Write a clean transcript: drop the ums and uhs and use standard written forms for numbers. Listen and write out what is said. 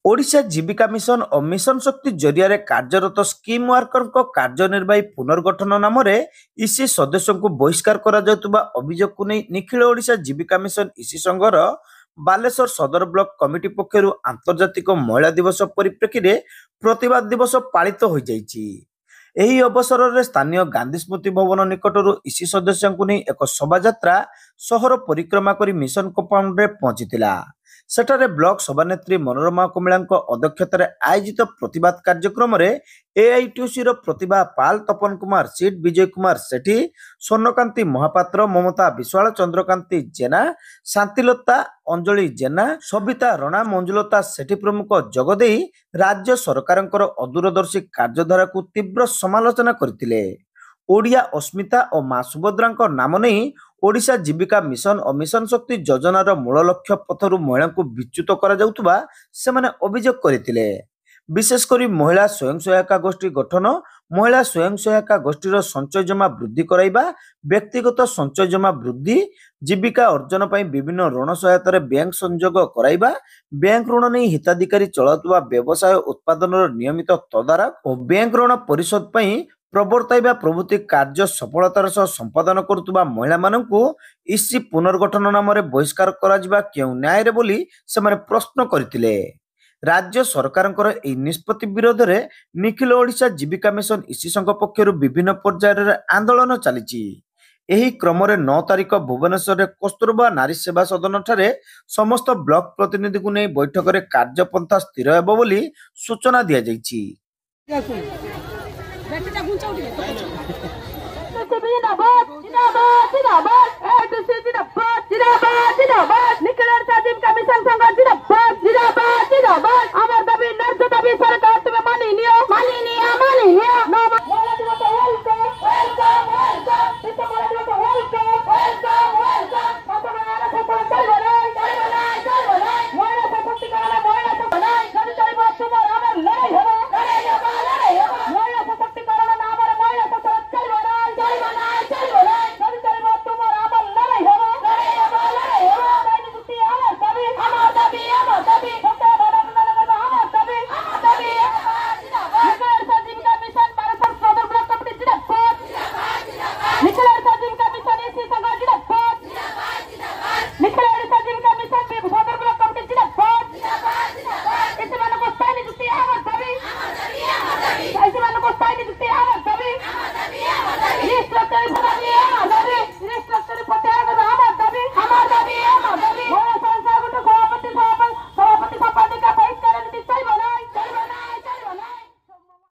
ओडिशा जीविका mission और mission शक्ति जरिया कार्यरत स्कीम वर्कर कार्यनिर्वाही पुनर्गठन नाम इसी सदस्यों को बहिष्कार अभियोग को नहीं निखिल ओडिशा जीविका मिशन इसी संघर बालेश्वर सदर ब्लॉक कमिटी पक्षर आंतर्जातिक महिला दिवस परिप्रेक्षी में प्रतिवाद दिवस पालित हो जाइछि। एही अवसर में स्थानीय गांधी स्मृति भवन निकटर इसी सदस्यों को नहीं एक शोभा सहर परिक्रमा कर मिशन कंपाउंड रे पहुंचीला। सेठारे ब्लॉक सभानेत्री मनोरमा कमिला अध्यक्षतार आयोजित प्रतिवाद कार्यक्रम में एआईटीयूसी प्रतिभा पाल, तपन कुमार सीट, विजय कुमार सेठी, स्वर्णकांति महापात्र, ममता विश्वाल, चंद्रकांति जेना, शांतिलता, अंजलि जेना, सबिता रणा, मंजुलता सेठी प्रमुख जोगदे राज्य सरकारंकर अदूरदर्शी कार्यधारा को तीव्र समालोचना करथिले। ओडिया अस्मिता और मां सुभद्रा नाम नहीं ओडिशा जीविका मिशन और मिशन शक्ति योजनार मूल लक्ष्य पथरु महिला को विच्युत करा जाउतबा सेमाने अभियोग करथिले। विशेषकर महिला स्वयं सहायता गोष्ठी गठन, महिला स्वयं सहायता गोष्ठीर संचय जमा वृद्धि कराइबा, व्यक्तिगत संचय जमा वृद्धि, जीविका अर्जन पर विभिन्न ऋण सहायतार बैंक संयोग कराइबा, बैंक ऋण नहीं हिताधिकारी चलाउतबा व्यवसाय उत्पादन नियमित तदारख और बैंक ऋण परिशोध पर प्रवर्ताइबा प्रभृति कार्य सफलतार सह संपादन करुवा महिला मानकु इसी पुनर्गठन नाम बहिष्कार करा क्यों न्याय रे बोली सेमाने प्रश्न करथिले। राज्य सरकारंकर एही निष्पत्ति विरोध में निखिल ओडिशा जीविका मिशन इसी संघ पक्षर विभिन्न पर्यायर आंदोलन चली। एही क्रम 9 तारिख भुवनेश्वर कस्तूरबा नारी सेवा सदन ठारे समस्त ब्लॉक प्रतिनिधि को नहीं बैठक में कार्यपंथा स्थिर हेबो बोली सूचना दिया जाइछि। जिंदाबाद